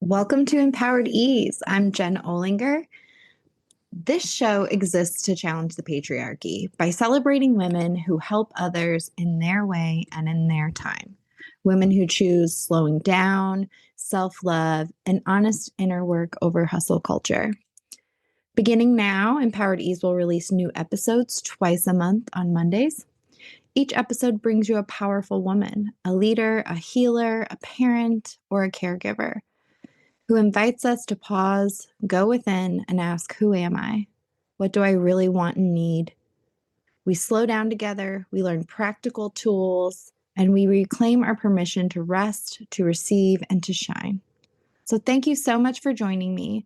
Welcome to Empowered Ease. I'm Jen Olinger. This show exists to challenge the patriarchy by celebrating women who help others in their way and in their time. Women who choose slowing down, self love, and honest inner work over hustle culture. Beginning now, Empowered Ease will release new episodes twice a month on Mondays. Each episode brings you a powerful woman, a leader, a healer, a parent, or a caregiver who invites us to pause, go within, and ask, who am I? What do I really want and need? We slow down together, we learn practical tools, and we reclaim our permission to rest, to receive, and to shine. So thank you so much for joining me.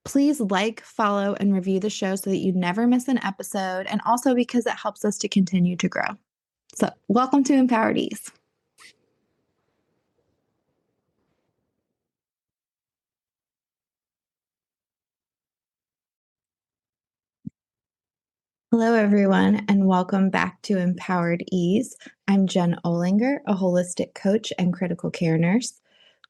Please like, follow, and review the show so that you never miss an episode, and also because it helps us to continue to grow. So welcome to Empowered Ease. Hello, everyone, and welcome back to Empowered Ease. I'm Jen Olinger, a holistic coach and critical care nurse.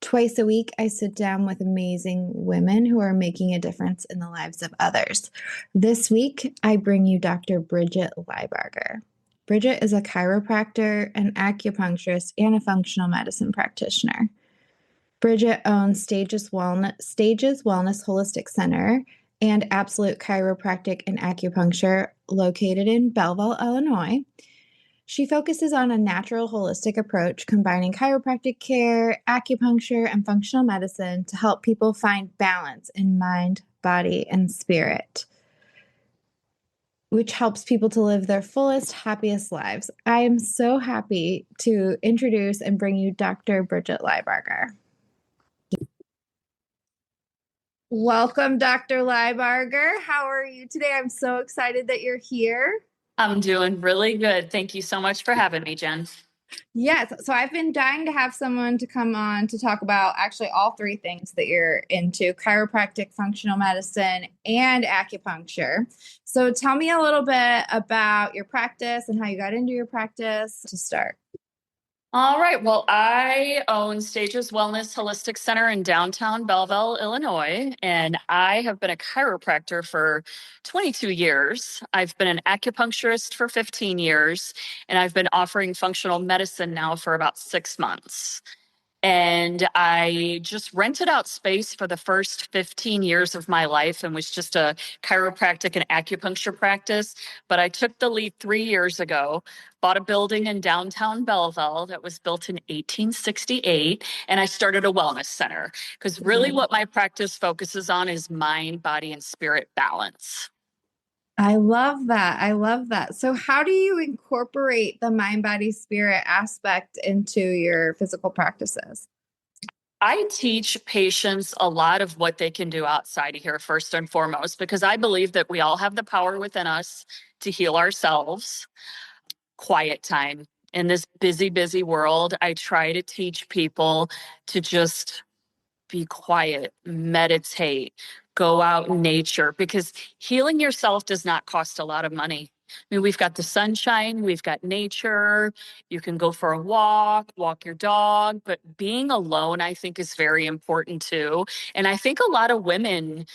Twice a week, I sit down with amazing women who are making a difference in the lives of others. This week, I bring you Dr. Bridget Lybarger. Bridget is a chiropractor, an acupuncturist, and a functional medicine practitioner. Bridget owns Stages Wellness Holistic Center and Absolute Chiropractic and Acupuncture located in Belleville, Illinois. She focuses on a natural holistic approach combining chiropractic care, acupuncture, and functional medicine to help people find balance in mind, body, and spirit, which helps people to live their fullest, happiest lives. I am so happy to introduce and bring you Dr. Bridget Lybarger. Welcome, Dr. Lybarger. How are you today? I'm so excited that you're here. I'm doing really good. Thank you so much for having me, Jen. Yes. So I've been dying to have someone to come on to talk about actually all three things that you're into: chiropractic, functional medicine, and acupuncture. So tell me a little bit about your practice and how you got into your practice to start. All right. Well, I own Stages Wellness Holistic Center in downtown Belleville, Illinois, and I have been a chiropractor for 22 years. I've been an acupuncturist for 15 years, and I've been offering functional medicine now for about 6 months. And I just rented out space for the first 15 years of my life and was just a chiropractic and acupuncture practice. But I took the lead 3 years ago, bought a building in downtown Belleville that was built in 1868, and I started a wellness center. Because really what my practice focuses on is mind, body, and spirit balance. I love that. I love that. So how do you incorporate the mind, body, spirit aspect into your physical practices? I teach patients a lot of what they can do outside of here, first and foremost, because I believe that we all have the power within us to heal ourselves. Quiet time. In this busy, busy world, I try to teach people to just be quiet, meditate, go out in nature, because healing yourself does not cost a lot of money. I mean, we've got the sunshine, we've got nature, you can go for a walk your dog, but being alone, I think, is very important too. And I think a lot of women,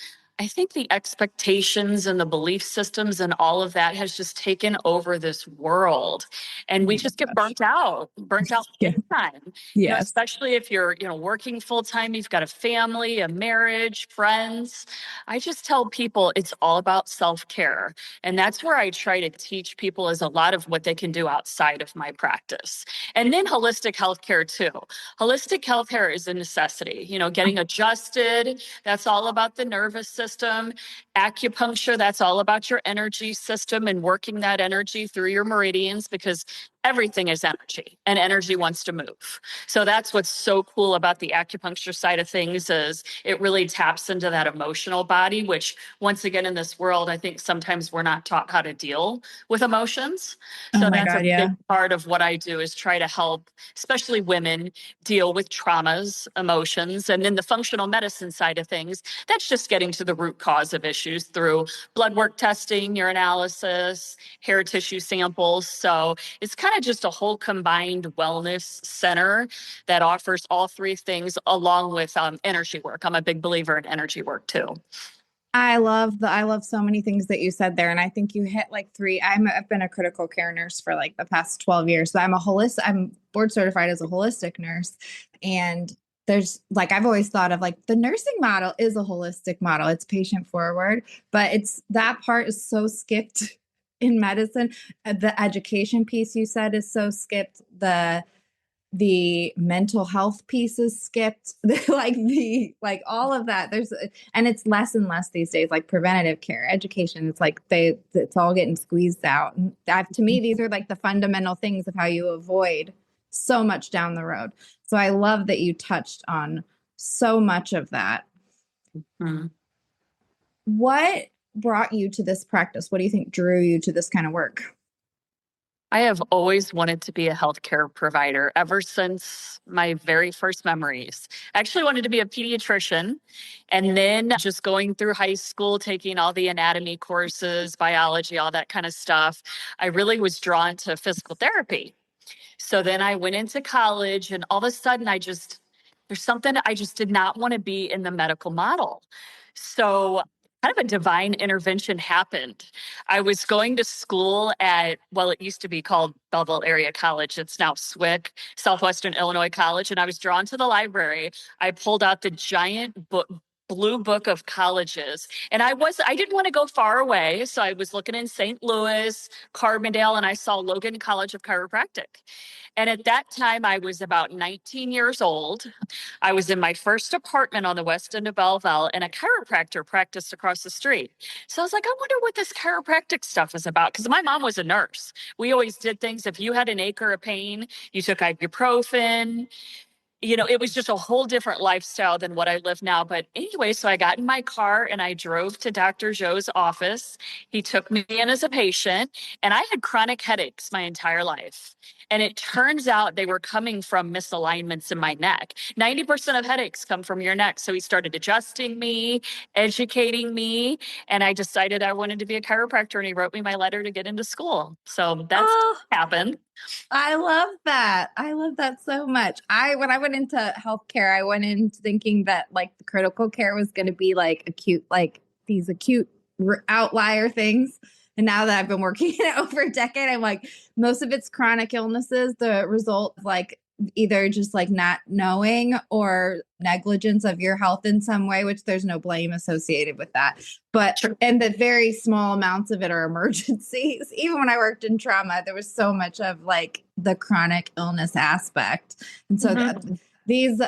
I think the expectations and the belief systems and all of that has just taken over this world. And we just get burnt out Yeah. big time. Yes. Especially if you're, working full time, you've got a family, a marriage, friends. I just tell people it's all about self-care. And that's where I try to teach people is a lot of what they can do outside of my practice. And then holistic healthcare too. Holistic healthcare is a necessity, getting adjusted. That's all about the nervous system. Acupuncture, that's all about your energy system and working that energy through your meridians, because everything is energy and energy wants to move. So that's what's so cool about the acupuncture side of things is it really taps into that emotional body, which once again in this world, I think sometimes we're not taught how to deal with emotions. So Oh my that's God, a big part of what I do is try to help, especially women, deal with traumas, emotions. And then the functional medicine side of things, that's just getting to the root cause of issues through blood work testing, urinalysis, hair tissue samples. So it's kind kind of just a whole combined wellness center that offers all three things along with energy work. I'm a big believer in energy work too. I love so many things that you said there. And I think you hit like three. I've been a critical care nurse for like the past 12 years. So I'm board certified as a holistic nurse. And there's like, I've always thought of like the nursing model is a holistic model. It's patient forward, but that part is so skipped in medicine. The education piece you said is so skipped. The mental health piece is skipped. Like all of that, and it's less and less these days, like preventative care, education, it's like it's all getting squeezed out. And that, to me, these are like the fundamental things of how you avoid so much down the road. So I love that you touched on so much of that. Mm-hmm. What brought you to this practice? What do you think drew you to this kind of work? I have always wanted to be a healthcare provider ever since my very first memories. I actually wanted to be a pediatrician, and then just going through high school, taking all the anatomy courses, biology, all that kind of stuff, I really was drawn to physical therapy. So then I went into college, and all of a sudden there's something I just did not want to be in the medical model. So kind of a divine intervention happened. I was going to school it used to be called Belleville Area College. It's now SWIC, Southwestern Illinois College. And I was drawn to the library. I pulled out the giant blue book of colleges. And I didn't want to go far away. So I was looking in St. Louis, Carbondale, and I saw Logan College of Chiropractic. And at that time, I was about 19 years old. I was in my first apartment on the west end of Belleville, and a chiropractor practiced across the street. So I was like, I wonder what this chiropractic stuff is about. Because my mom was a nurse. We always did things. If you had an ache or a pain, you took ibuprofen. It was just a whole different lifestyle than what I live now. But anyway, so I got in my car and I drove to Dr. Joe's office. He took me in as a patient, and I had chronic headaches my entire life. And it turns out they were coming from misalignments in my neck. 90% of headaches come from your neck. So he started adjusting me, educating me, and I decided I wanted to be a chiropractor, and he wrote me my letter to get into school. So that's what happened. I love that. I love that so much. When I went into healthcare, I went in thinking that like the critical care was going to be like these acute outlier things. And now that I've been working in it over a decade, I'm like, most of it's chronic illnesses, the result of like either just like not knowing or negligence of your health in some way, which there's no blame associated with that. But, and the very small amounts of it are emergencies. Even when I worked in trauma, there was so much of like the chronic illness aspect. And so these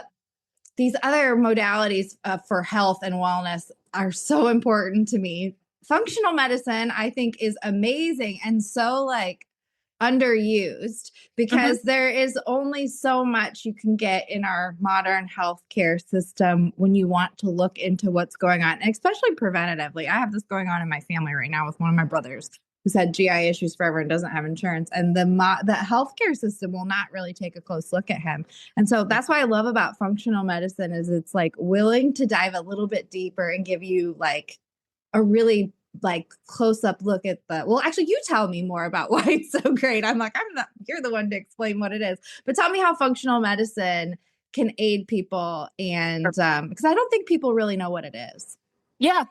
other modalities for health and wellness are so important to me. Functional medicine, I think, is amazing and so like underused because there is only so much you can get in our modern healthcare system when you want to look into what's going on, and especially preventatively. I have this going on in my family right now with one of my brothers who's had GI issues forever and doesn't have insurance, and the healthcare system will not really take a close look at him. And so that's what I love about functional medicine is it's like willing to dive a little bit deeper and give you like a really like close up look at actually you tell me more about why it's so great. I'm like, you're the one to explain what it is, but tell me how functional medicine can aid people. And because I don't think people really know what it is. Yeah.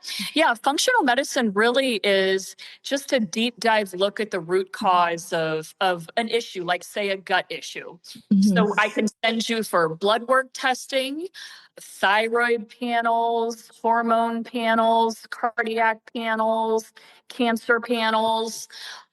Functional medicine really is just a deep dive look at the root cause of an issue, like say a gut issue. So I can send you for blood work testing, thyroid panels, hormone panels, cardiac panels, cancer panels,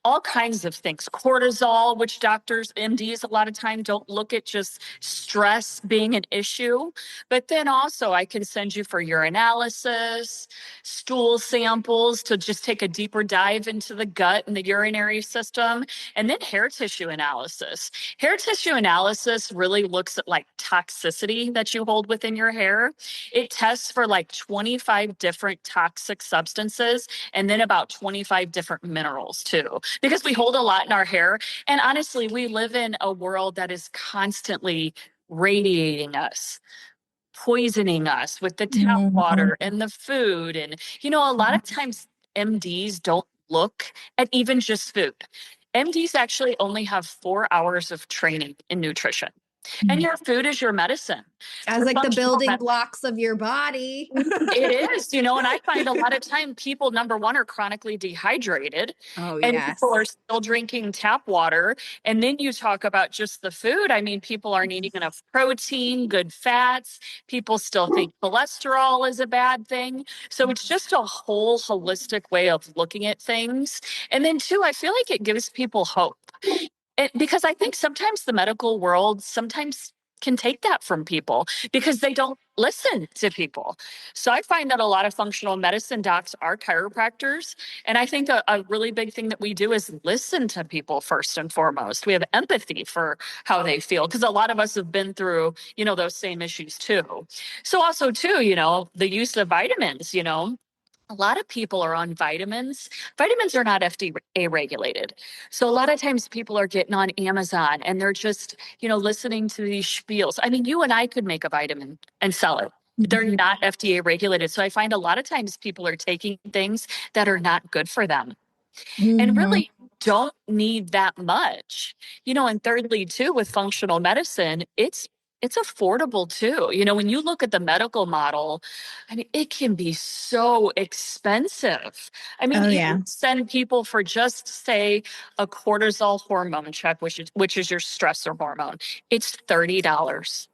all kinds of things. Cortisol, which doctors, MDs, a lot of time don't look at just stress being an issue. But then also I can send you for urinalysis, stool samples to just take a deeper dive into the gut and the urinary system, and then hair tissue analysis. Hair tissue analysis really looks at like toxicity that you hold within your hair. It tests for like 25 different toxic substances and then about 25 different minerals too, because we hold a lot in our hair. And honestly, we live in a world that is constantly radiating us, poisoning us with the tap water and the food. And, a lot of times MDs don't look at even just food. MDs actually only have 4 hours of training in nutrition. And your food is your medicine. As like the building blocks of your body. It is, and I find a lot of time people, number one, are chronically dehydrated. Oh, and yes. people are still drinking tap water. And then you talk about just the food. I mean, people aren't eating enough protein, good fats. People still think cholesterol is a bad thing. So it's just a whole holistic way of looking at things. And then two, I feel like it gives people hope. Because I think sometimes the medical world sometimes can take that from people because they don't listen to people. So I find that a lot of functional medicine docs are chiropractors. And I think a really big thing that we do is listen to people first and foremost. We have empathy for how they feel because a lot of us have been through, those same issues too. So also too, the use of vitamins, a lot of people are on vitamins. Vitamins are not FDA regulated. So a lot of times people are getting on Amazon and they're just, listening to these spiels. I mean, you and I could make a vitamin and sell it. They're not FDA regulated. So I find a lot of times people are taking things that are not good for them and really don't need that much. And thirdly, too, with functional medicine, it's affordable too. When you look at the medical model, I mean, it can be so expensive. I mean, you send people for just say a cortisol hormone check, which is your stressor hormone. It's $30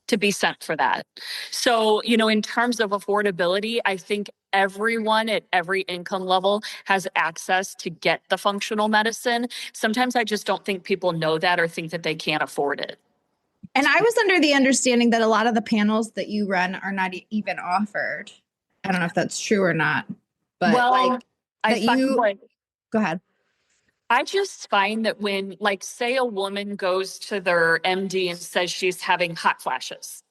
to be sent for that. So, in terms of affordability, I think everyone at every income level has access to get the functional medicine. Sometimes I just don't think people know that or think that they can't afford it. And I was under the understanding that a lot of the panels that you run are not even offered. I don't know if that's true or not, but well, go ahead. I just find that when, like, say a woman goes to their MD and says she's having hot flashes,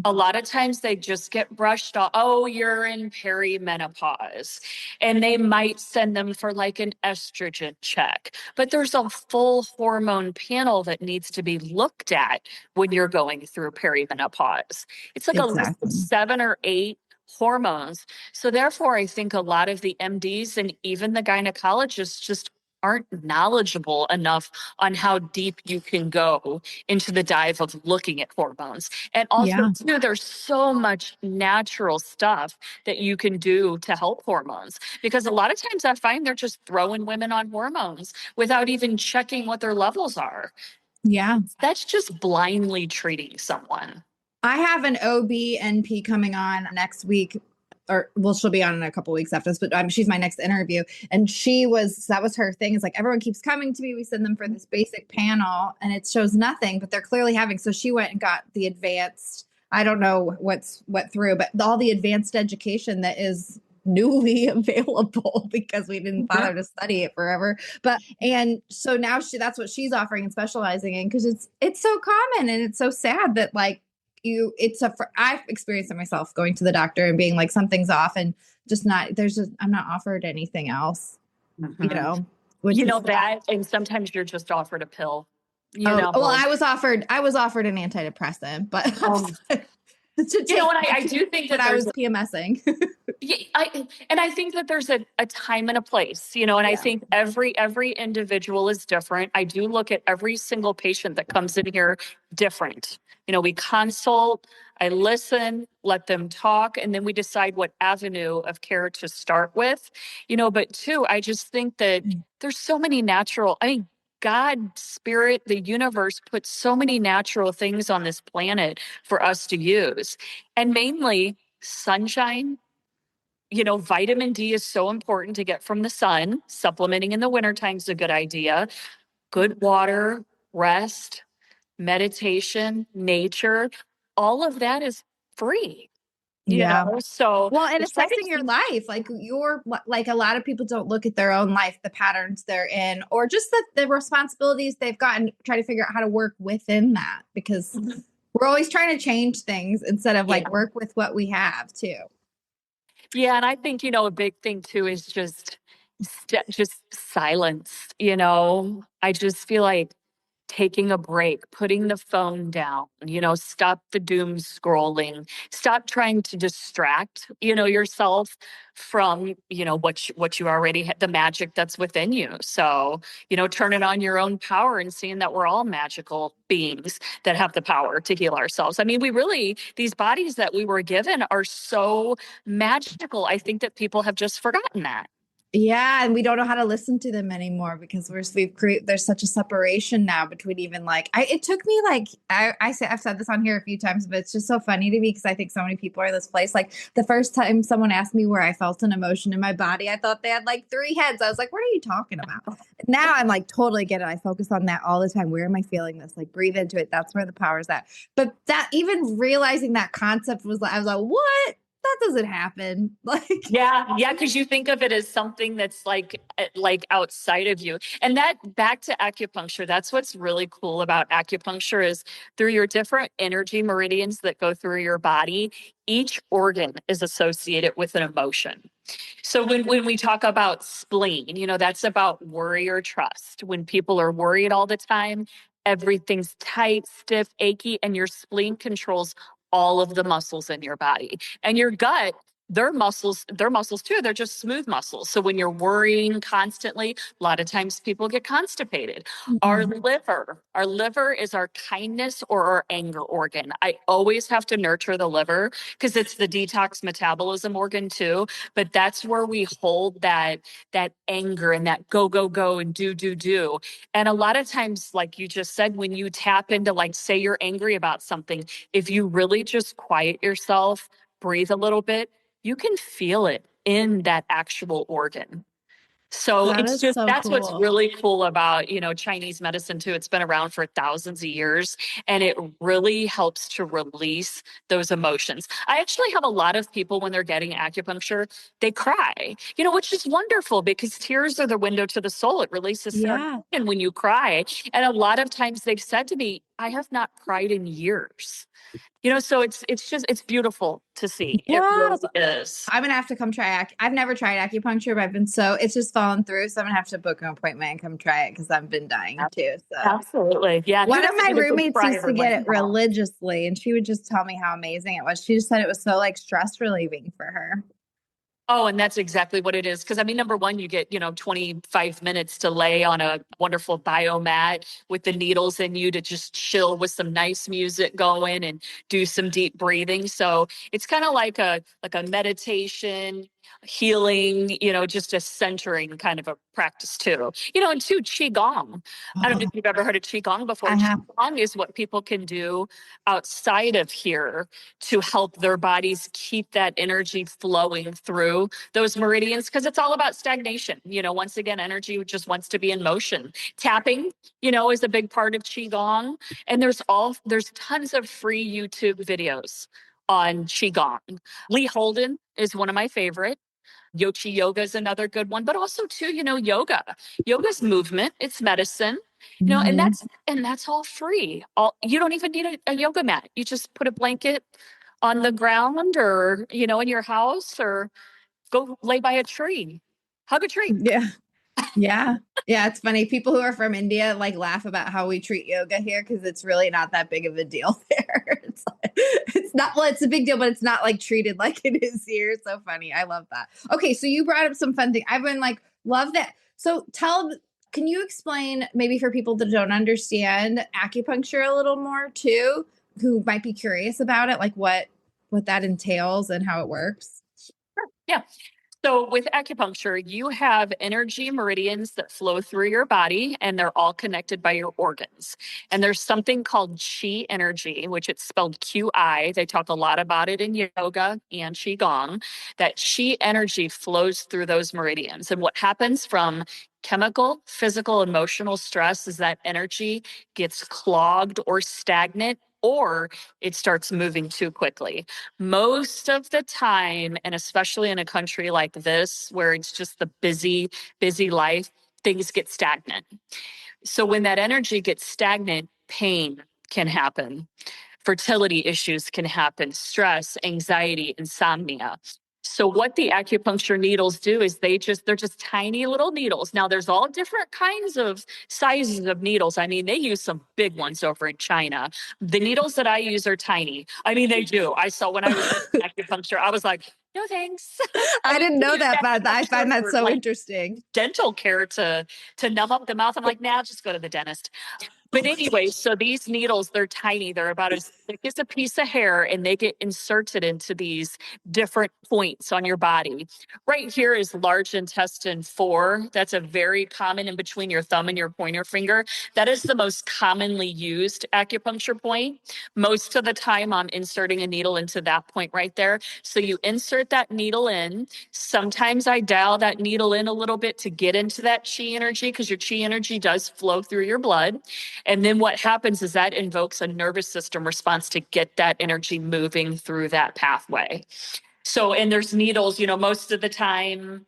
a lot of times they just get brushed off. Oh, you're in perimenopause. And they might send them for like an estrogen check. But there's a full hormone panel that needs to be looked at when you're going through perimenopause. It's like a list of 7 or 8 hormones. So therefore, I think a lot of the MDs and even the gynecologists just aren't knowledgeable enough on how deep you can go into the dive of looking at hormones. And also, too, there's so much natural stuff that you can do to help hormones. Because a lot of times I find they're just throwing women on hormones without even checking what their levels are. Yeah. That's just blindly treating someone. I have an OB/NP coming on next week. She'll be on in a couple weeks after this, but she's my next interview. And that was her thing. It's like, everyone keeps coming to me. We send them for this basic panel and it shows nothing, but they're clearly having. So she went and got the advanced, I don't know what through, but all the advanced education that is newly available because we didn't bother to study it forever. And so now that's what she's offering and specializing in, because it's so common and it's so sad that I've experienced it myself, going to the doctor and being like, something's off and I'm not offered anything else, that, and sometimes you're just offered a pill, Well, I was offered an antidepressant, but I do think that I was PMSing. I think that there's a time and a place, and I think every individual is different. I do look at every single patient that comes in here different. We consult, I listen, let them talk, and then we decide what avenue of care to start with, but two, I just think that there's so many God, spirit, the universe puts so many natural things on this planet for us to use, and mainly sunshine. Vitamin D is so important to get from the sun. Supplementing in the wintertime is a good idea. Good water, rest, meditation, nature, all of that is free. So and assessing your life, like a lot of people don't look at their own life, the patterns they're in, or just the responsibilities they've gotten, try to figure out how to work within that, because we're always trying to change things instead of work with what we have too. Yeah. And I think, a big thing too is just silence. I just feel like taking a break, putting the phone down, stop the doom scrolling, stop trying to distract, yourself from, what you already had, the magic that's within you. So, turn it on your own power and seeing that we're all magical beings that have the power to heal ourselves. I mean, these bodies that we were given are so magical. I think that people have just forgotten that. Yeah, and we don't know how to listen to them anymore because there's such a separation now between even like it took me like I've said this on here a few times, but it's just so funny to me because I think so many people are in this place. Like the first time someone asked me where I felt an emotion in my body, I thought they had like three heads. I was like, what are you talking about? Now I'm like totally get it. I focus on that all the time. Where am I feeling this? Like breathe into it. That's where the power's at. But that even realizing that concept was like I was like, what? That doesn't happen. Yeah, because you think of it as something that's like outside of you. And that back to acupuncture, that's what's really cool about acupuncture is through your different energy meridians that go through your body, each organ is associated with an emotion. So when we talk about spleen, that's about worry or trust. When people are worried all the time, everything's tight, stiff, achy, and your spleen controls all of the muscles in your body. And your gut, they're muscles too. They're just smooth muscles. So when you're worrying constantly, a lot of times people get constipated. Our liver is our kindness or our anger organ. I always have to nurture the liver because it's the detox metabolism organ too. But that's where we hold that anger and that go, go, go and do. And a lot of times, like you just said, when you tap into like, say you're angry about something, if you really just quiet yourself, breathe a little bit, you can feel it in that actual organ. So That is so that's what's cool. really cool about, Chinese medicine too. It's been around for thousands of years and it really helps to release those emotions. I actually have a lot of people when they're getting acupuncture, they cry, which is wonderful because tears are the window to the soul. It releases Yeah. serotonin when you cry. And a lot of times they've said to me, I have not cried in years. So it's beautiful to see. It really Yes. is. I'm gonna have to come try I've never tried acupuncture, but it's just fallen through. So I'm gonna have to book an appointment and come try it because I've been dying too. So Absolutely. Yeah. And who one of doesn't my need a good roommates cry used to every get once it in a while? religiously, and she would just tell me how amazing it was. She just said it was so like stress relieving for her. Oh, and that's exactly what it is. Because I mean, number one, you get, 25 minutes to lay on a wonderful biomat with the needles in you to just chill with some nice music going and do some deep breathing. So it's kind of like a meditation, healing, just a centering kind of a practice too. And two, Qigong. I don't know if you've ever heard of Qigong before. I have. Qigong is what people can do outside of here to help their bodies keep that energy flowing through those meridians because it's all about stagnation. Once again, energy just wants to be in motion. Tapping, is a big part of Qigong. And there's tons of free YouTube videos on Qigong. Lee Holden is one of my favorite. Yochi yoga is another good one, but also too, yoga. Yoga's movement, it's medicine. And Mhm. that's all free. You don't even need a yoga mat. You just put a blanket on the ground or, in your house or go lay by a tree. Hug a tree. Yeah. Yeah. Yeah, it's funny. People who are from India like laugh about how we treat yoga here because it's really not that big of a deal there. It's not well, it's a big deal, but it's not like treated like it is here. It's so funny. I love that. Okay, so you brought up some fun thing. I've been like, love that. So can you explain maybe for people that don't understand acupuncture a little more too, who might be curious about it, like what that entails and how it works? Yeah. So with acupuncture, you have energy meridians that flow through your body and they're all connected by your organs. And there's something called chi energy, which it's spelled QI. They talk a lot about it in yoga and qigong, that chi energy flows through those meridians. And what happens from chemical, physical, emotional stress is that energy gets clogged or stagnant or it starts moving too quickly. Most of the time, and especially in a country like this, where it's just the busy, busy life, things get stagnant. So when that energy gets stagnant, pain can happen. Fertility issues can happen, stress, anxiety, insomnia. So what the acupuncture needles do is they're just tiny little needles. Now there's all different kinds of sizes of needles. I mean, they use some big ones over in China. The needles that I use are tiny. I mean, they do. I saw when I was in acupuncture, I was like, no thanks. I didn't know use that, but I acupuncture find that for so like interesting. dental care to numb up the mouth. I'm like, nah, just go to the dentist. But anyway, so these needles, they're tiny. They're about as thick as a piece of hair, and they get inserted into these different points on your body. Right here is large intestine 4. That's a very common in between your thumb and your pointer finger. That is the most commonly used acupuncture point. Most of the time, I'm inserting a needle into that point right there. So you insert that needle in. Sometimes I dial that needle in a little bit to get into that chi energy, because your chi energy does flow through your blood. And then what happens is that invokes a nervous system response to get that energy moving through that pathway. So, and there's needles, most of the time,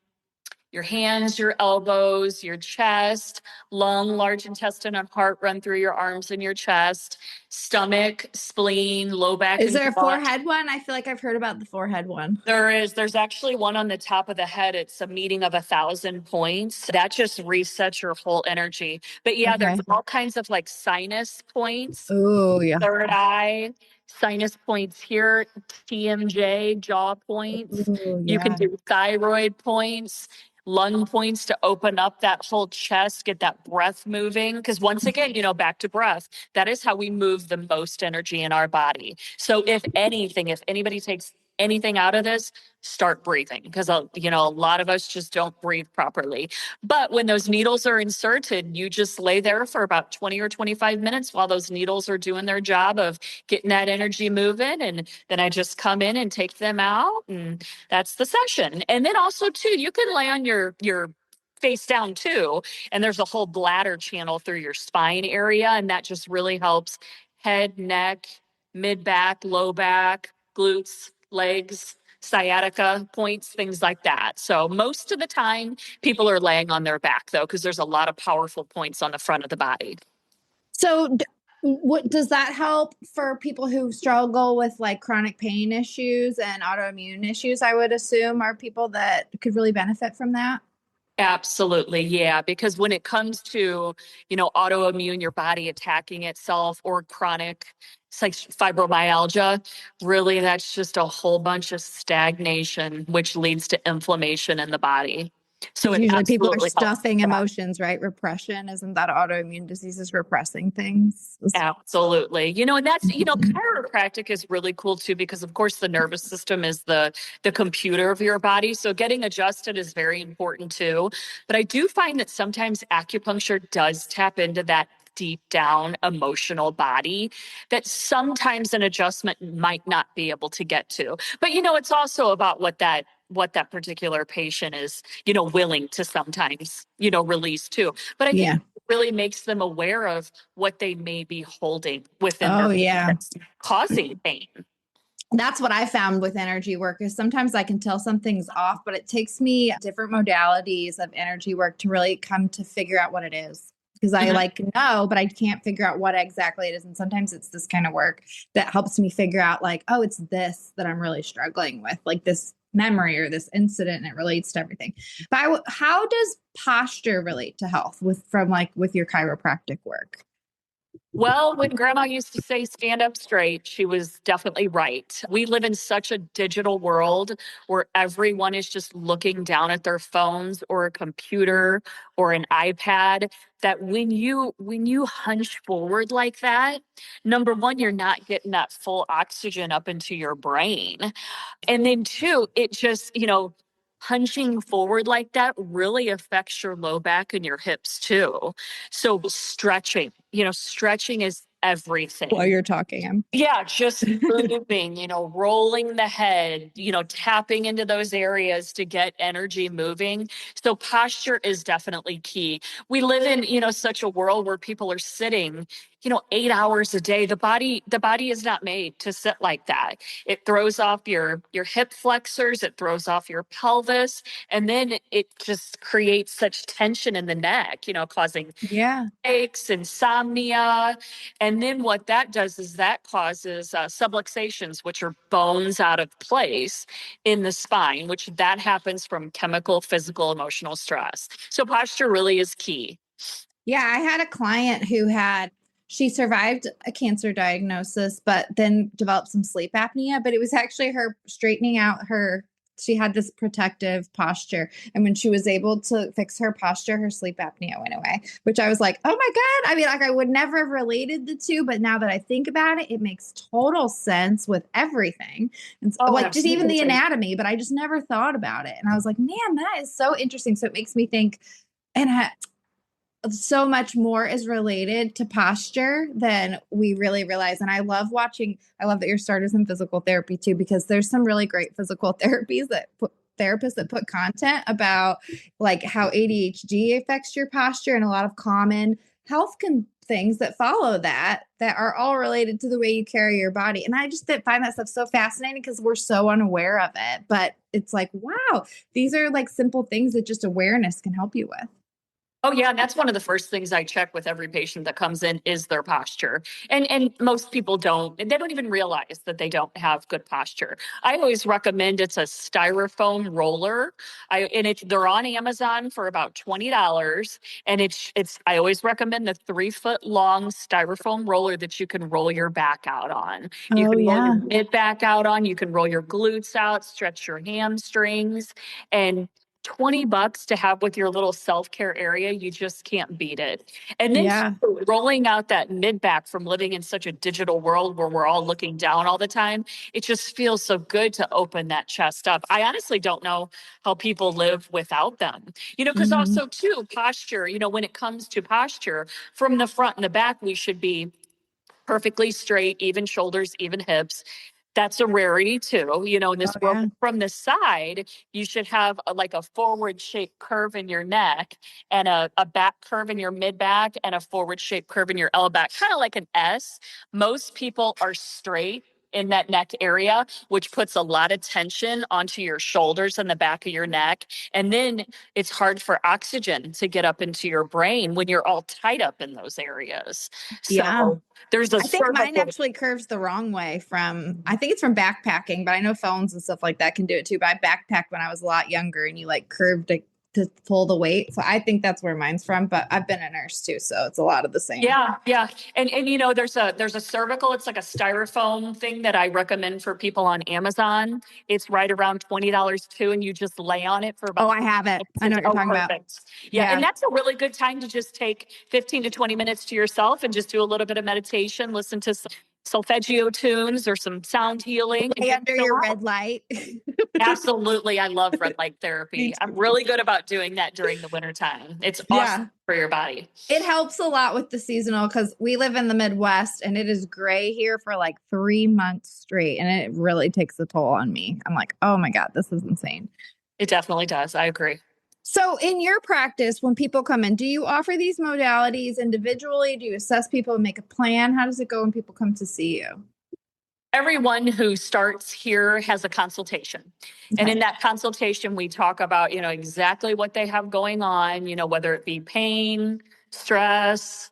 your hands, your elbows, your chest, lung, large intestine, and heart run through your arms and your chest, stomach, spleen, low back, Is and there a butt. forehead one? I feel like I've heard about the forehead one. There's actually one on the top of the head. It's a meeting of 1,000 points. That just resets your whole energy. But yeah, Okay. there's all kinds of like sinus points, Oh, yeah. third eye, sinus points here, TMJ, jaw points. Oh, You can yeah. do thyroid points, lung points to open up that whole chest, get that breath moving. Because once again, back to breath, that is how we move the most energy in our body. So if anything, if anybody takes anything out of this, start breathing, because a lot of us just don't breathe properly. But when those needles are inserted, you just lay there for about 20 or 25 minutes while those needles are doing their job of getting that energy moving. And then I just come in and take them out, and that's the session. And then also too, you can lay on your face down too, and there's a whole bladder channel through your spine area, and that just really helps head, neck, mid back, low back, glutes, legs, sciatica points, things like that. So most of the time, people are laying on their back though, because there's a lot of powerful points on the front of the body. So, what does that help for people who struggle with like chronic pain issues and autoimmune issues? I would assume are people that could really benefit from that. Absolutely. Yeah. Because when it comes to, autoimmune, your body attacking itself, or chronic, it's like fibromyalgia, really, that's just a whole bunch of stagnation, which leads to inflammation in the body. So Because it usually people are absolutely helps stuffing with that. emotions, right? Repression, isn't that autoimmune diseases repressing things? Absolutely. And that's, chiropractic is really cool too, because of course the nervous system is the computer of your body. So getting adjusted is very important too. But I do find that sometimes acupuncture does tap into that deep down emotional body that sometimes an adjustment might not be able to get to. But it's also about what that particular patient is, willing to sometimes, release too. But I think Yeah. really makes them aware of what they may be holding within their Oh, body yeah. that's causing pain. That's what I found with energy work is sometimes I can tell something's off, but it takes me different modalities of energy work to really come to figure out what it is. Because I know, but I can't figure out what exactly it is. And sometimes it's this kind of work that helps me figure out like, oh, it's this that I'm really struggling with, like this memory or this incident, and it relates to everything. But how does posture relate to health with your chiropractic work? Well, when grandma used to say stand up straight, she was definitely right. We live in such a digital world where everyone is just looking down at their phones or a computer or an iPad, that when you hunch forward like that, number one, you're not getting that full oxygen up into your brain. And then two, it just, hunching forward like that really affects your low back and your hips too. So stretching is everything. While you're talking, Yeah, just moving, rolling the head, tapping into those areas to get energy moving. So posture is definitely key. We live in, such a world where people are sitting 8 hours a day. The body is not made to sit like that. It throws off your hip flexors, it throws off your pelvis, and then it just creates such tension in the neck, causing Yeah. aches, insomnia. And then what that does is that causes subluxations, which are bones out of place in the spine, which that happens from chemical, physical, emotional stress. So posture really is key. Yeah, I had a client she survived a cancer diagnosis, but then developed some sleep apnea. But it was actually her straightening out she had this protective posture. And when she was able to fix her posture, her sleep apnea went away, which I was like, oh my God. I mean, like I would never have related the two, but now that I think about it, it makes total sense with everything. And Oh, like just even the absolutely. anatomy, but I just never thought about it. And I was like, man, that is so interesting. So it makes me think, and so much more is related to posture than we really realize. And I love that your starters in physical therapy too, because there's some really great physical therapists that put content about like how ADHD affects your posture and a lot of common health things that follow that are all related to the way you carry your body. And I just find that stuff so fascinating because we're so unaware of it, but it's like, wow, these are like simple things that just awareness can help you with. Oh yeah, and that's one of the first things I check with every patient that comes in is their posture. And most people they don't even realize that they don't have good posture. I always recommend it's a styrofoam roller. They're on Amazon for about $20. And I always recommend the 3-foot long styrofoam roller that you can roll your back out on. You Oh can roll yeah. your mid back out on, you can roll your glutes out, stretch your hamstrings, and $20 to have with your little self-care area, you just can't beat it. And then Yeah. rolling out that mid back from living in such a digital world where we're all looking down all the time, it just feels so good to open that chest up. I honestly don't know how people live without them. Because Mm-hmm. also too, posture, when it comes to posture, from the front and the back, we should be perfectly straight, even shoulders, even hips. That's a rarity too. In Oh this world, yeah. from the side, you should have like a forward shaped curve in your neck and a back curve in your mid back and a forward shaped curve in your L back, kind of like an S. Most people are straight in that neck area, which puts a lot of tension onto your shoulders and the back of your neck. And then it's hard for oxygen to get up into your brain when you're all tied up in those areas. Yeah. So there's a I think mine cervical. actually curves the wrong way I think it's from backpacking, but I know phones and stuff like that can do it too. But I backpacked when I was a lot younger and you like curved to pull the weight. So I think that's where mine's from, but I've been a nurse too. So it's a lot of the same. Yeah, yeah. And there's a cervical, it's like a styrofoam thing that I recommend for people on Amazon. It's right around $20 too, and you just lay on it for Oh, about I have it. I know what you're oh, talking about. perfect. Yeah, and Yeah. that's a really good time to just take 15 to 20 minutes to yourself and just do a little bit of meditation, listen to some solfeggio tunes or some sound healing and Lay just under chill your out. red light. Absolutely. I love red light Me therapy. I'm too. really good about doing that during the winter time. It's awesome Yeah. for your body. It helps a lot with the seasonal because we live in the Midwest and it is gray here for like 3 months straight. And it really takes a toll on me. I'm like, oh my God, this is insane. It definitely does. I agree. So, in your practice, when people come in, do you offer these modalities individually? Do you assess people and make a plan? How does it go when people come to see you? Everyone who starts here has a consultation. And Okay. in that consultation, we talk about, exactly what they have going on, whether it be pain, stress,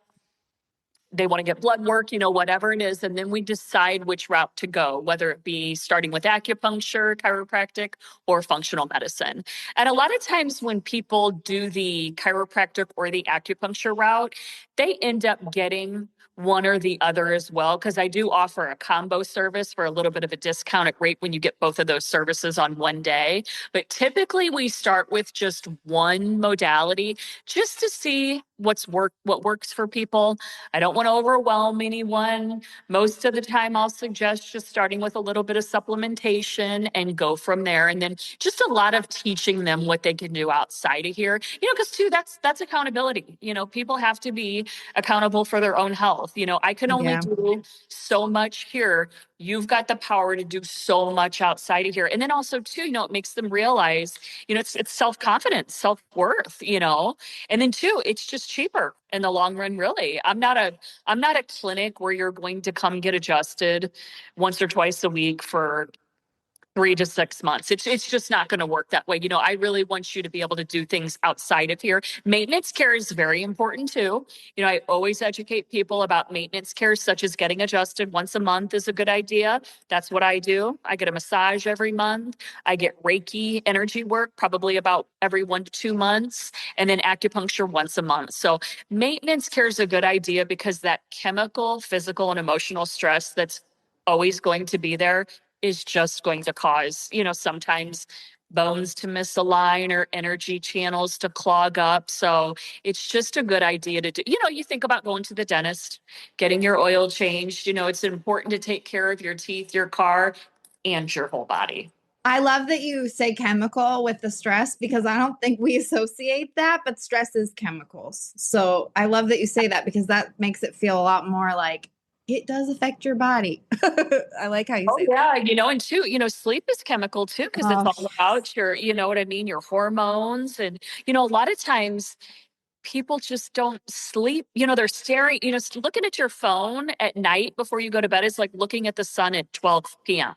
they want to get blood work, whatever it is. And then we decide which route to go, whether it be starting with acupuncture, chiropractic, or functional medicine. And a lot of times when people do the chiropractic or the acupuncture route, they end up getting one or the other as well, because I do offer a combo service for a little bit of a discounted rate when you get both of those services on one day. But typically we start with just one modality just to see what works for people. I don't want to overwhelm anyone. Most of the time, I'll suggest just starting with a little bit of supplementation and go from there. And then just a lot of teaching them what they can do outside of here, because too, that's accountability. People have to be accountable for their own health. I can only Yeah. do so much here you've got the power to do so much outside of here. And then also too, it makes them realize, it's self-confidence, self-worth, and then two, it's just cheaper in the long run, really. I'm not a clinic where you're going to come get adjusted once or twice a week for 3 to 6 months. It's just not going to work that way. I really want you to be able to do things outside of here. Maintenance care is very important too. I always educate people about maintenance care, such as getting adjusted once a month is a good idea. That's what I do. I get a massage every month. I get Reiki energy work probably about every 1 to 2 months, and then acupuncture once a month. So maintenance care is a good idea because that chemical, physical, and emotional stress that's always going to be there is just going to cause, sometimes bones to misalign or energy channels to clog up. So it's just a good idea to do. You think about going to the dentist, getting your oil changed. It's important to take care of your teeth, your car, and your whole body. I love that you say chemical with the stress because I don't think we associate that, but stress is chemicals. So I love that you say that because that makes it feel a lot more like it does affect your body. I like how you say that. Yeah, and too, sleep is chemical too, because it's Oh, all about your, what I mean, your hormones. And, a lot of times people just don't sleep. They're staring, looking at your phone at night before you go to bed is like looking at the sun at 12 p.m.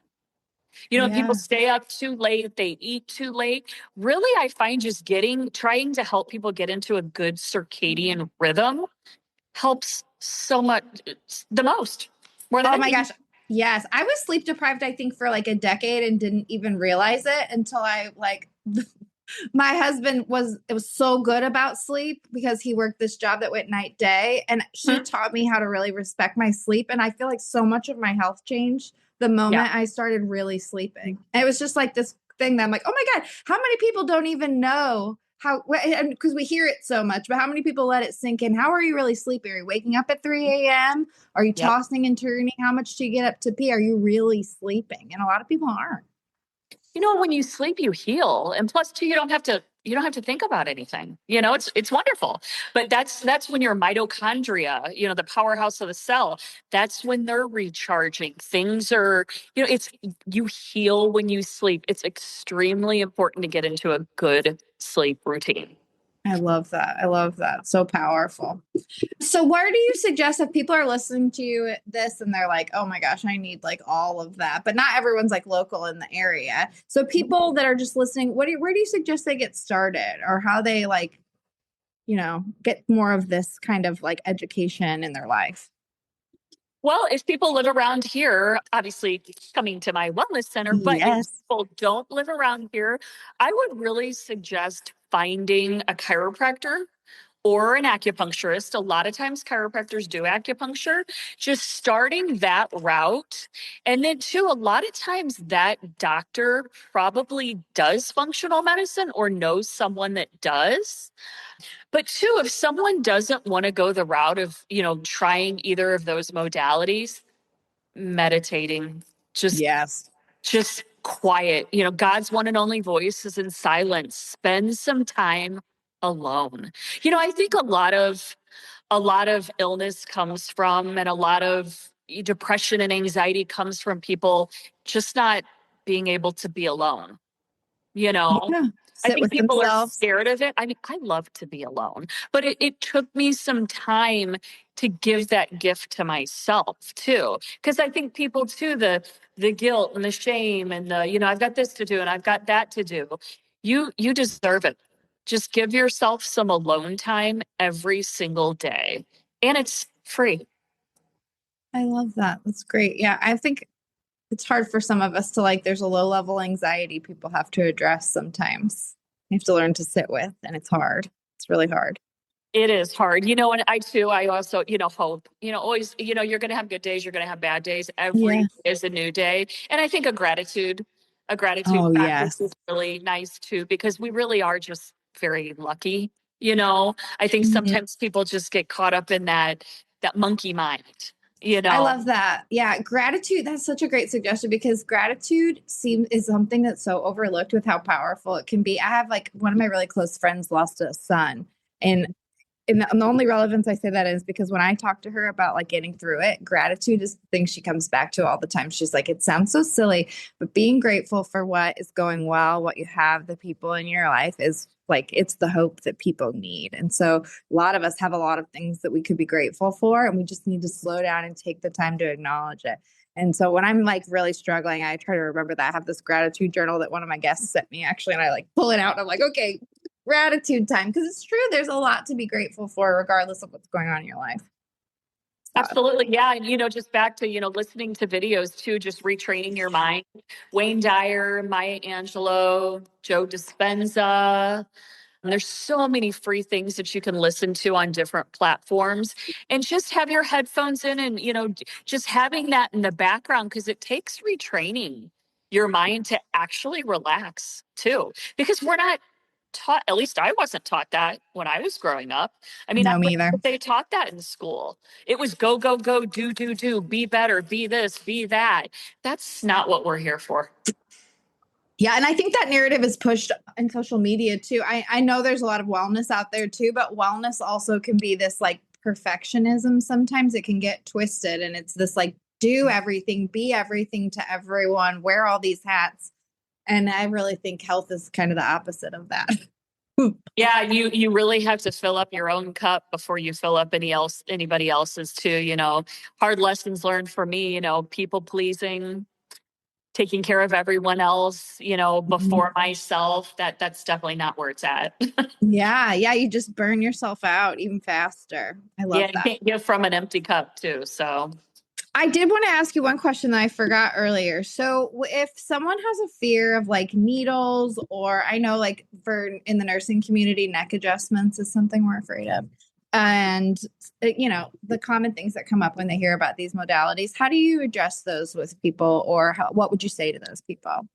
People yeah. stay up too late, they eat too late. Really, I find just trying to help people get into a good circadian rhythm helps so much, the most, more than Oh my anything. gosh. Yes. I was sleep deprived, I think, for like a decade and didn't even realize it until I like my husband it was so good about sleep because he worked this job that went night day and he Mhm. taught me how to really respect my sleep. And I feel like so much of my health changed the Yeah. moment I started really sleeping. And it was just like this thing that I'm like, oh my God, how many people don't even know how, because we hear it so much, but how many people let it sink in? How are you really sleeping? Are you waking up at 3 a.m.? Are you Yep. tossing and turning? How much do you get up to pee? Are you really sleeping? And a lot of people aren't. When you sleep, you heal. And plus too, you don't have to think about anything. It's wonderful. But that's when your mitochondria, the powerhouse of the cell, that's when they're recharging. Things are, it's you heal when you sleep. It's extremely important to get into a good sleep routine. I love that. I love that. So powerful. So, where do you suggest if people are listening to this and they're like, oh my gosh, I need like all of that, but not everyone's like local in the area. So, people that are just listening, where do you suggest they get started or how they like, get more of this kind of like education in their life? Well, if people live around here, obviously coming to my wellness center, but if Yes. people don't live around here, I would really suggest finding a chiropractor or an acupuncturist. A lot of times chiropractors do acupuncture, just starting that route. And then too, a lot of times that doctor probably does functional medicine or knows someone that does. But two, if someone doesn't want to go the route of, trying either of those modalities, meditating, just Yes. just quiet. God's one and only voice is in silence. Spend some time alone. I think a lot of illness comes from, and a lot of depression and anxiety comes from people just not being able to be alone. you know Yeah. I Sit think with people are themselves. scared of it. I mean, I love to be alone, but it took me some time to give that gift to myself too. Because I think people too, the guilt and the shame and I've got this to do and I've got that to do. You deserve it. Just give yourself some alone time every single day. And it's free. I love that. That's great. Yeah. I think it's hard for some of us to like, there's a low level anxiety people have to address sometimes. You have to learn to sit with, and it's hard. It's really hard. It is hard, and I also, hope, always, you're going to have good days, you're going to have bad days. Every Yeah. day is a new day. And I think a gratitude Oh, practice is yes. really nice too, because we really are just very lucky. I think Mhm. sometimes people just get caught up in that monkey mind, you I know. love that. Yeah, gratitude. That's such a great suggestion because gratitude is something that's so overlooked with how powerful it can be. I have like one of my really close friends lost a son, and And the only relevance I say that is because when I talk to her about like getting through it, gratitude is the thing she comes back to all the time. She's like, it sounds so silly, but being grateful for what is going well, what you have, the people in your life is like, it's the hope that people need. And so a lot of us have a lot of things that we could be grateful for, and we just need to slow down and take the time to acknowledge it. And so when I'm like really struggling, I try to remember that. I have this gratitude journal that one of my guests sent me actually, and I like pull it out and I'm like, okay, gratitude time, because it's true, there's a lot to be grateful for regardless of what's going on in your life. Absolutely. Yeah. And, just back to, listening to videos too, just retraining your mind. Wayne Dyer, Maya Angelou, Joe Dispenza. There's so many free things that you can listen to on different platforms, and just have your headphones in and, just having that in the background, because it takes retraining your mind to actually relax too, because we're not taught, at least I wasn't taught that when I was growing up. I mean, I No, me wish either. that they taught that in school. It was go, go, go, do, be better, be this, be that. That's not what we're here for. Yeah, and I think that narrative is pushed in social media too. I know there's a lot of wellness out there too, but wellness also can be this like perfectionism. Sometimes it can get twisted, and it's this like do everything, be everything to everyone, wear all these hats. And I really think health is kind of the opposite of that. Yeah, you really have to fill up your own cup before you fill up anybody else's too. Hard lessons learned for me. People pleasing, taking care of everyone else. Before myself. That's definitely not where it's at. Yeah, you just burn yourself out even faster. I love Yeah, you that. can't give from an empty cup too. So I did want to ask you one question that I forgot earlier. So, if someone has a fear of like needles, or I know like for in the nursing community, neck adjustments is something we're afraid of. And, the common things that come up when they hear about these modalities, how do you address those with people, or what would you say to those people?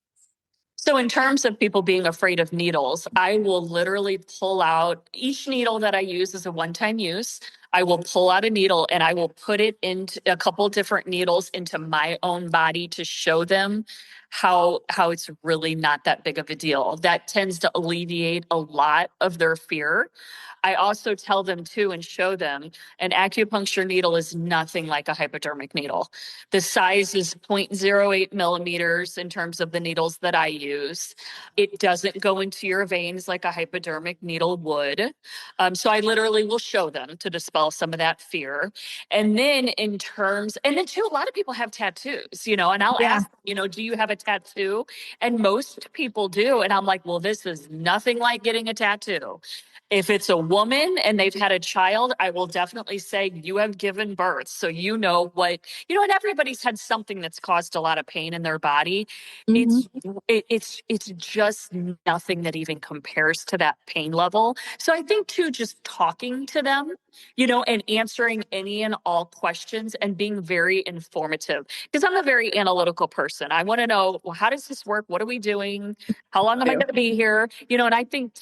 So in terms of people being afraid of needles, I will literally pull out each needle that I use is a one-time use. I will pull out a needle and I will put it into a couple different needles into my own body to show them how it's really not that big of a deal. That tends to alleviate a lot of their fear. I also tell them too and show them an acupuncture needle is nothing like a hypodermic needle. The size is 0.08 millimeters in terms of the needles that I use. It doesn't go into your veins like a hypodermic needle would. So I literally will show them to dispel some of that fear. And then too, a lot of people have tattoos, and I'll Yeah. ask, do you have a tattoo? And most people do. And I'm like, well, this is nothing like getting a tattoo. If it's a woman and they've had a child, I will definitely say you have given birth. So and everybody's had something that's caused a lot of pain in their body. Mm-hmm. It's just nothing that even compares to that pain level. So I think too, just talking to them, and answering any and all questions and being very informative, because I'm a very analytical person. I want to know, well, how does this work? What are we doing? How long am I going to be here? And I think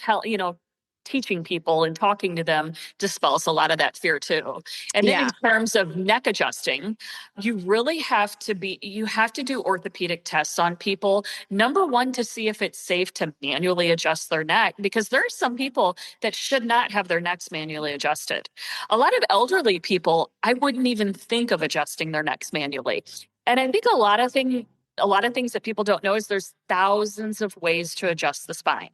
teaching people and talking to them dispels a lot of that fear too. And then in terms of neck adjusting, you have to do orthopedic tests on people. Number one, to see if it's safe to manually adjust their neck, because there are some people that should not have their necks manually adjusted. A lot of elderly people, I wouldn't even think of adjusting their necks manually. And I think a lot of things that people don't know is there's thousands of ways to adjust the spine.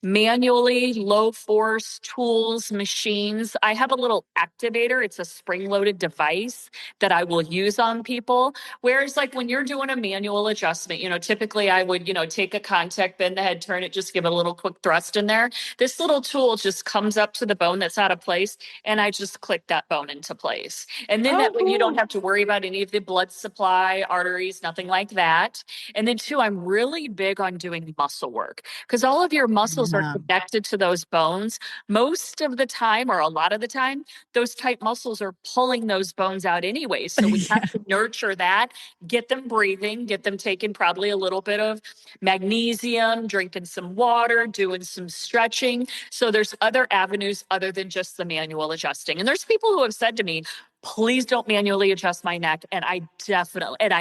Manually, low force, tools, machines. I have a little activator. It's a spring-loaded device that I will use on people. Whereas like when you're doing a manual adjustment, typically I would, take a contact, bend the head, turn it, just give it a little quick thrust in there. This little tool just comes up to the bone that's out of place, and I just click that bone into place. And then that way you don't have to worry about any of the blood supply, arteries, nothing like that. And then two, I'm really big on doing muscle work, because all of your muscles are connected to those bones. Most of the time, or a lot of the time, those tight muscles are pulling those bones out anyway. So we have to nurture that, get them breathing, get them taking probably a little bit of magnesium, drinking some water, doing some stretching. So there's other avenues other than just the manual adjusting. And there's people who have said to me, please don't manually adjust my neck. And I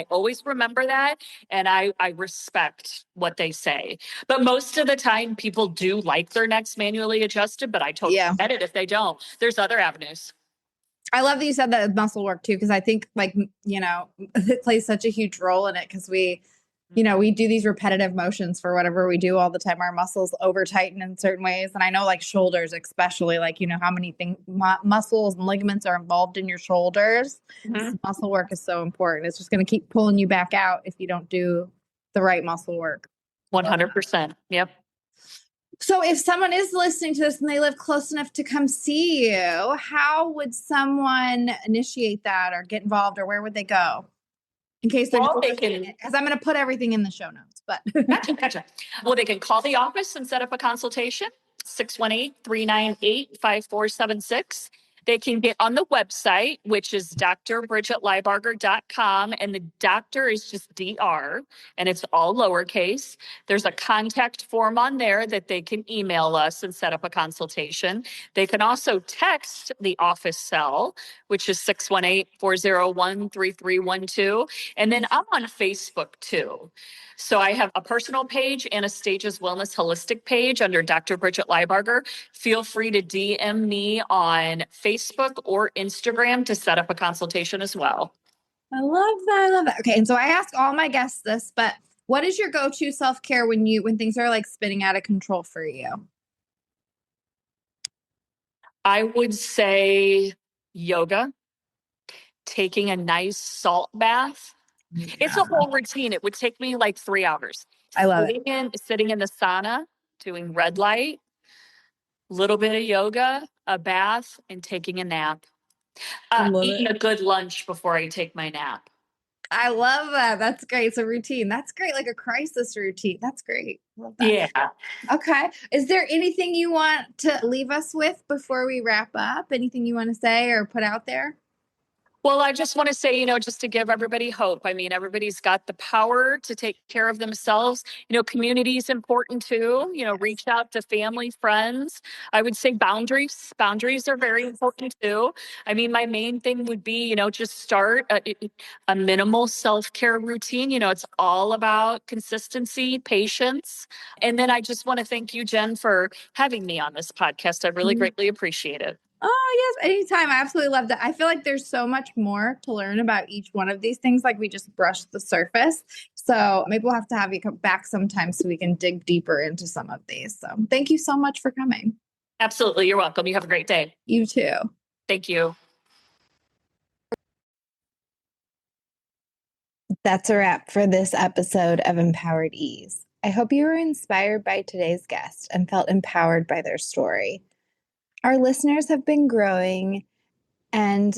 always remember that. And I respect what they say. But most of the time, people do like their necks manually adjusted, but I totally get it if they don't. There's other avenues. I love that you said that muscle work too, because I think it plays such a huge role in it because we do these repetitive motions for whatever we do all the time. Our muscles over tighten in certain ways. And I know like shoulders, especially how many muscles and ligaments are involved in your shoulders. Mm-hmm. Muscle work is so important. It's just going to keep pulling you back out if you don't do the right muscle work. 100%. Yep. So if someone is listening to this and they live close enough to come see you, how would someone initiate that or get involved, or where would they go? In case they're because I'm going to put everything in the show notes, but Gotcha. Well, they can call the office and set up a consultation, 618-398-5476. They can get on the website, which is drbridgetlybarger.com. And the doctor is just DR, and it's all lowercase. There's a contact form on there that they can email us and set up a consultation. They can also text the office cell, which is 618-401-3312. And then I'm on Facebook too. So I have a personal page, Anastasia's Wellness Holistic page under Dr. Bridget Lybarger. Feel free to DM me on Facebook or Instagram to set up a consultation as well. I love that. I love that. Okay. And so I ask all my guests this, but what is your go-to self-care when things are like spinning out of control for you? I would say yoga, taking a nice salt bath. Yeah. It's a whole routine. It would take me like 3 hours. I love it. Sitting in the sauna, doing red light, a little bit of yoga, a bath, and taking a nap. Eating a good lunch before I take my nap. I love that. That's great. It's a routine. That's great. Like a crisis routine. That's great. Love that. Yeah. Okay. Is there anything you want to leave us with before we wrap up? Anything you want to say or put out there? Well, I just want to say, just to give everybody hope. I mean, everybody's got the power to take care of themselves. Community is important too. Reach out to family, friends. I would say boundaries. Boundaries are very important too. I mean, my main thing would be, just start a minimal self-care routine. It's all about consistency, patience. And then I just want to thank you, Jen, for having me on this podcast. I really greatly appreciate it. Oh, yes. Anytime. I absolutely love that. I feel like there's so much more to learn about each one of these things. Like we just brushed the surface. So maybe we'll have to have you come back sometime so we can dig deeper into some of these. So thank you so much for coming. Absolutely. You're welcome. You have a great day. You too. Thank you. That's a wrap for this episode of Empowered Ease. I hope you were inspired by today's guest and felt empowered by their story. Our listeners have been growing, and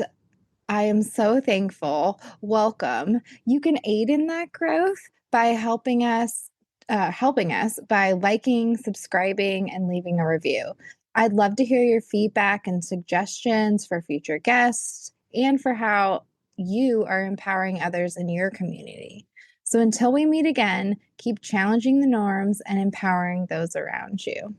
I am so thankful. Welcome. You can aid in that growth by helping us by liking, subscribing, and leaving a review. I'd love to hear your feedback and suggestions for future guests and for how you are empowering others in your community. So until we meet again, keep challenging the norms and empowering those around you.